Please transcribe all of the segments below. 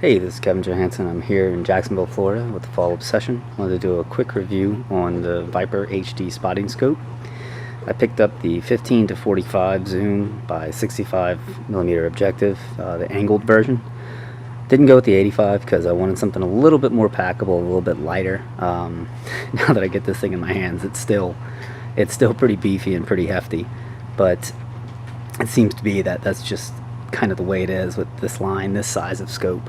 Hey, this is Kevin Johansson. I'm here in Jacksonville, Florida with the Fall Obsession. I wanted to do a quick review on the Viper HD spotting scope. I picked up the 15 to 45 zoom by 65mm objective, the angled version. Didn't go with the 85 because I wanted something a little bit more packable, a little bit lighter. Now that I get this thing in my hands, it's still pretty beefy and pretty hefty, but it seems to be that that's just kind of the way it is with this line, this size of scope.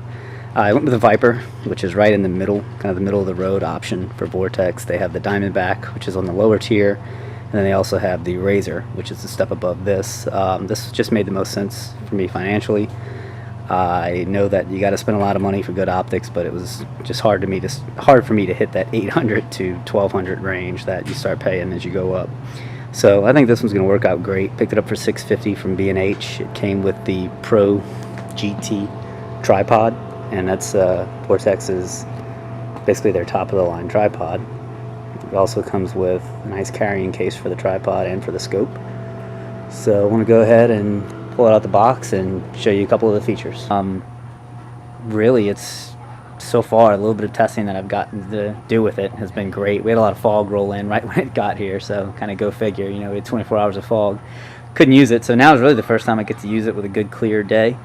I went with the Viper, which is right in the middle, kind of the middle of the road option for Vortex. They have the Diamondback, which is on the lower tier, and then they also have the Razor, which is a step above this. This just made the most sense for me financially. I know that you got to spend a lot of money for good optics, but it was just hard for me to hit that 800 to 1200 range that you start paying as you go up. So I think this one's going to work out great. Picked it up for $650 from B&H. It came with the Pro GT tripod, and that's Vortex's, basically their top of the line tripod. It also comes with a nice carrying case for the tripod and for the scope. So I want to go ahead and pull it out the box and show you a couple of the features. Really, it's so far a little bit of testing that I've gotten to do with it has been great. We had a lot of fog roll in right when it got here, so kind of go figure. You know, we had 24 hours of fog. Couldn't use it, so now is really the first time I get to use it with a good clear day.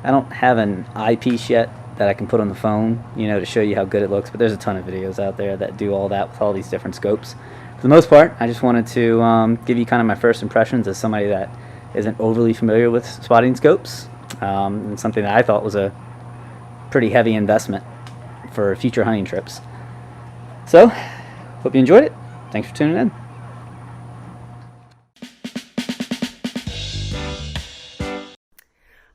I don't have an eyepiece yet that I can put on the phone, you know, to show you how good it looks, but there's a ton of videos out there that do all that with all these different scopes. For the most part, I just wanted to give you kind of my first impressions as somebody that isn't overly familiar with spotting scopes, and something that I thought was a pretty heavy investment for future hunting trips. So, hope you enjoyed it. Thanks for tuning in.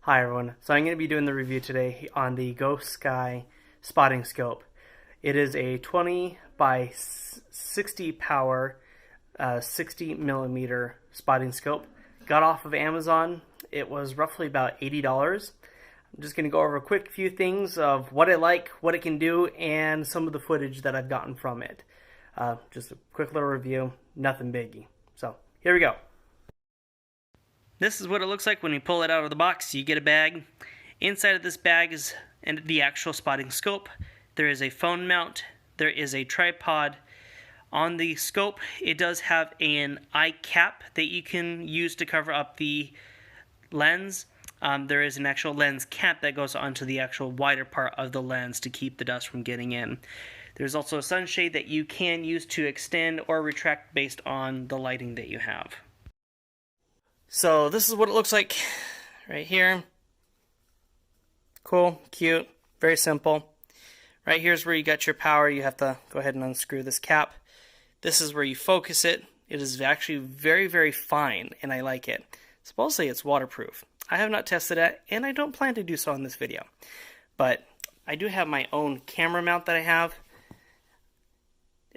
Hi everyone, so I'm going to be doing the review today on the Gosky spotting scope. It is a 20 by 60 power 60mm spotting scope. Got off of Amazon. It was roughly about $80. I'm just going to go over a quick few things of what I like, what it can do, and some of the footage that I've gotten from it. Just a quick little review, nothing biggie. So here we go. This is what it looks like when you pull it out of the box. You get a bag. Inside of this bag is the actual spotting scope. There is a phone mount. There is a tripod. On the scope, it does have an eye cap that you can use to cover up the lens. There is an actual lens cap that goes onto the actual wider part of the lens to keep the dust from getting in. There's also a sunshade that you can use to extend or retract based on the lighting that you have. So this is what it looks like right here. Cool, cute, very simple. Right here's where you got your power. You have to go ahead and unscrew this cap. This is where you focus it. It is actually very, very fine, and I like it. Supposedly it's waterproof. I have not tested it, and I don't plan to do so in this video. But I do have my own camera mount that I have.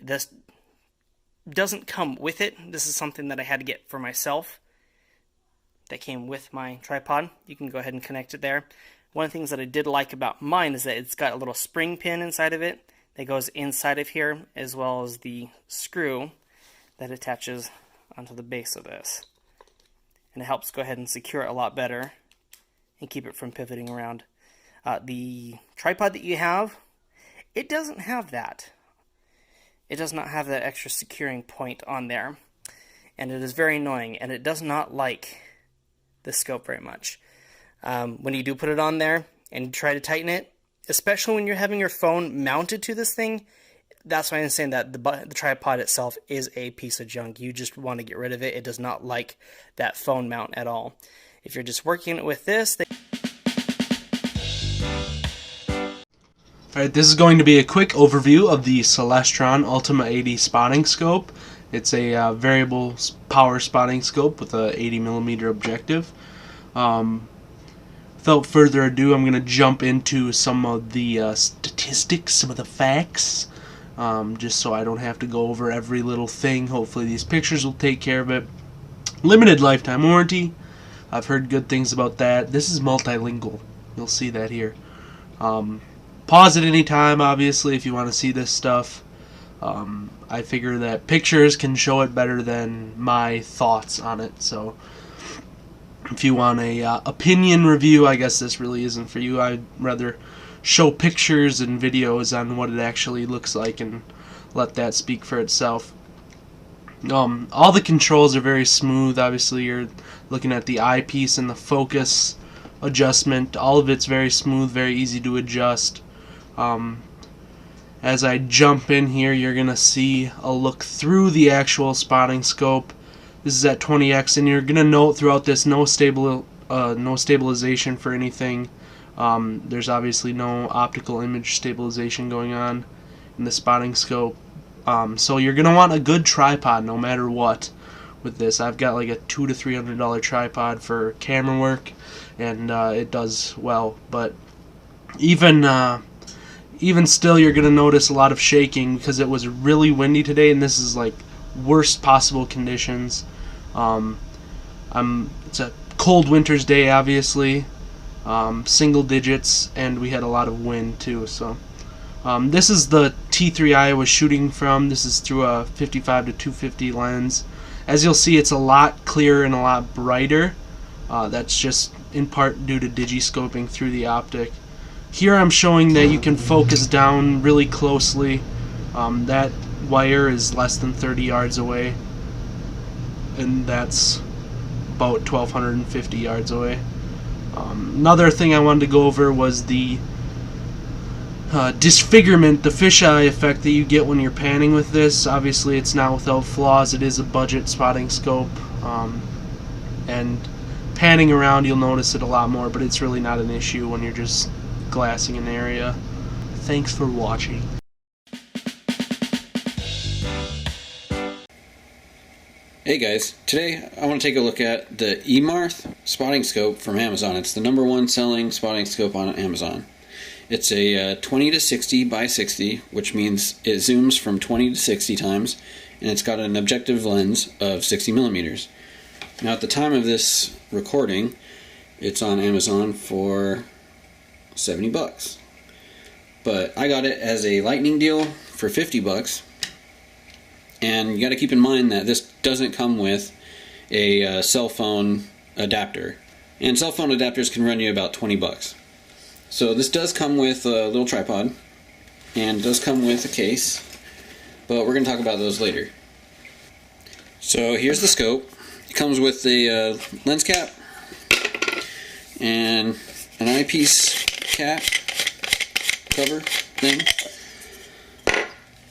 This doesn't come with it. This is something that I had to get for myself. That came with my tripod. You can go ahead and connect it there. One of the things that I did like about mine is that it's got a little spring pin inside of it that goes inside of here, as well as the screw that attaches onto the base of this. And it helps go ahead and secure it a lot better and keep it from pivoting around. The tripod that you have, it doesn't have that. It does not have that extra securing point on there. And it is very annoying, and it does not like the scope very much. When you do put it on there and you try to tighten it, especially when you're having your phone mounted to this thing, that's why I'm saying that the tripod itself is a piece of junk. You just want to get rid of it. It does not like that phone mount at all. If you're just working with this... Alright, this is going to be a quick overview of the Celestron Ultima 80 spotting scope. It's a variable power spotting scope with a 80mm objective. Without further ado, I'm going to jump into some of the statistics, some of the facts, just so I don't have to go over every little thing. Hopefully these pictures will take care of it. Limited lifetime warranty. I've heard good things about that. This is multilingual. You'll see that here. Pause at any time, obviously, if you want to see this stuff. I figure that pictures can show it better than my thoughts on it, so if you want a opinion review, I guess this really isn't for you. I'd rather show pictures and videos on what it actually looks like and let that speak for itself. All the controls are very smooth. Obviously you're looking at the eyepiece and the focus adjustment. All of it's very smooth, very easy to adjust. As I jump in here, you're gonna see a look through the actual spotting scope. This is at 20x, and you're gonna note throughout this no stabilization for anything. There's obviously no optical image stabilization going on in the spotting scope. So you're gonna want a good tripod no matter what with this. I've got like a $200 to $300 tripod for camera work, and it does well. But even still, you're gonna notice a lot of shaking because it was really windy today, and this is like worst possible conditions. It's a cold winter's day, obviously, single digits, and we had a lot of wind too. So this is the T3 I was shooting from. This is through a 55 to 250 lens. As you'll see, it's a lot clearer and a lot brighter. That's just in part due to digiscoping through the optic. Here I'm showing that you can focus down really closely. That wire is less than 30 yards away, and that's about 1,250 yards away. Another thing I wanted to go over was the disfigurement, the fisheye effect that you get when you're panning with this. Obviously it's not without flaws. It is a budget spotting scope, and panning around you'll notice it a lot more, but it's really not an issue when you're just glassing an area. Thanks for watching. Hey guys, today I want to take a look at the Emarth spotting scope from Amazon. It's the #1 selling spotting scope on Amazon. It's a 20 to 60 by 60, which means it zooms from 20 to 60 times, and it's got an objective lens of 60 millimeters. Now at the time of this recording, it's on Amazon for $70. But I got it as a lightning deal for $50. And you got to keep in mind that this doesn't come with a cell phone adapter. And cell phone adapters can run you about $20. So this does come with a little tripod, and does come with a case, but we're going to talk about those later. So here's the scope. It comes with the lens cap and an eyepiece cap cover thing.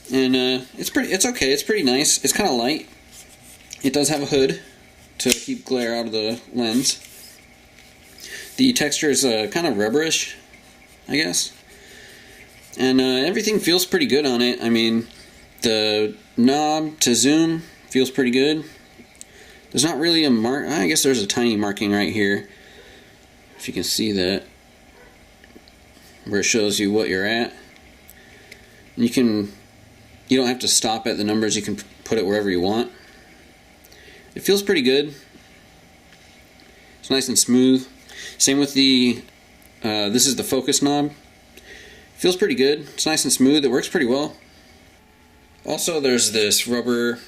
And it's okay. It's pretty nice. It's kind of light. It does have a hood to keep glare out of the lens. The texture is kind of rubberish, I guess. And everything feels pretty good on it. I mean, the knob to zoom feels pretty good. There's not really a mark. I guess there's a tiny marking right here, if you can see that, where it shows you what you're at. And you don't have to stop at the numbers. You can put it wherever you want. It feels pretty good. It's nice and smooth. Same with the this is the focus knob. It feels pretty good. It's nice and smooth. It works pretty well. Also, there's this rubber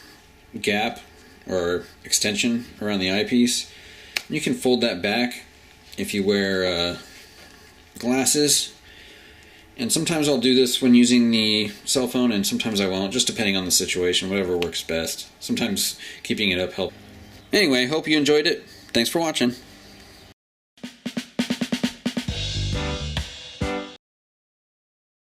gap or extension around the eyepiece. You can fold that back if you wear glasses. And sometimes I'll do this when using the cell phone, and sometimes I won't, just depending on the situation, whatever works best. Sometimes keeping it up helps. Anyway, hope you enjoyed it. Thanks for watching.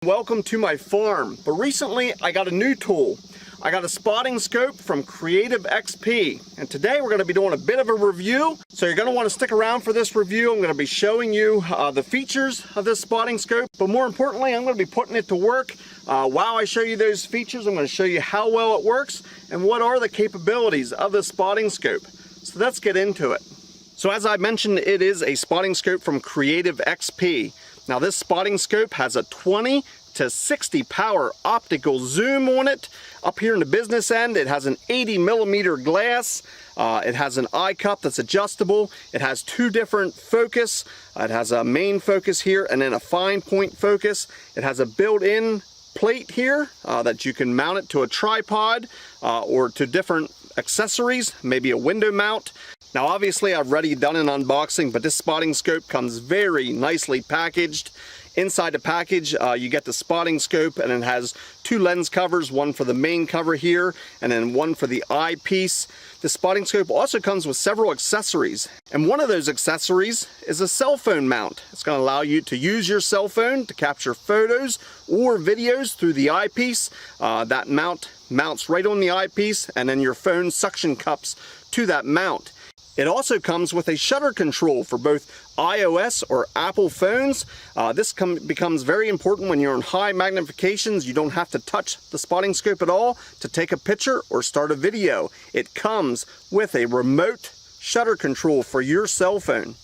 Welcome to my farm. But recently I got a new tool. I got a spotting scope from Creative XP, and today we're going to be doing a bit of a review. So you're going to want to stick around for this review. I'm going to be showing you the features of this spotting scope, but more importantly, I'm going to be putting it to work. While I show you those features, I'm going to show you how well it works and what are the capabilities of the spotting scope. So let's get into it. So as I mentioned, it is a spotting scope from Creative XP. Now this spotting scope has a 20 to 60 power optical zoom on it. Up here in the business end, it has an 80 millimeter glass. It has an eye cup that's adjustable. It has two different focus. It has a main focus here and then a fine point focus. It has a built-in plate here that you can mount it to a tripod or to different accessories, maybe a window mount. Now obviously I've already done an unboxing, but this spotting scope comes very nicely packaged Inside the package, you get the spotting scope, and it has 2 lens covers, one for the main cover here, and then one for the eyepiece. The spotting scope also comes with several accessories, and one of those accessories is a cell phone mount. It's going to allow you to use your cell phone to capture photos or videos through the eyepiece. That mount mounts right on the eyepiece, and then your phone suction cups to that mount. It also comes with a shutter control for both iOS or Apple phones. This becomes very important when you're in high magnifications. You don't have to touch the spotting scope at all to take a picture or start a video. It comes with a remote shutter control for your cell phone.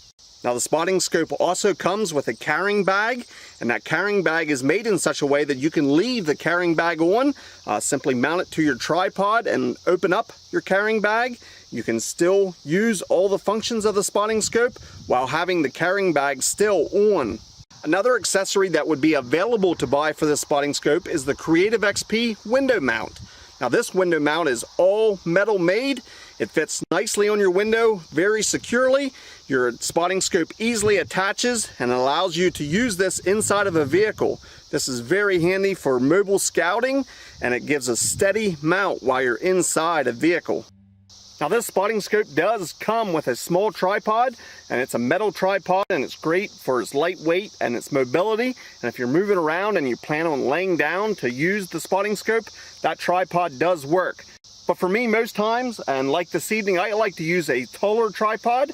Now, the spotting scope also comes with a carrying bag, and that carrying bag is made in such a way that you can leave the carrying bag on, simply mount it to your tripod and open up your carrying bag. You can still use all the functions of the spotting scope while having the carrying bag still on. Another accessory that would be available to buy for this spotting scope is the Creative XP window mount. Now, this window mount is all metal made. It fits nicely on your window very securely. Your spotting scope easily attaches and allows you to use this inside of a vehicle. This is very handy for mobile scouting, and it gives a steady mount while you're inside a vehicle. Now, this spotting scope does come with a small tripod, and it's a metal tripod, and it's great for its lightweight and its mobility. And if you're moving around and you plan on laying down to use the spotting scope, that tripod does work. But for me, most times, and like this evening, I like to use a taller tripod.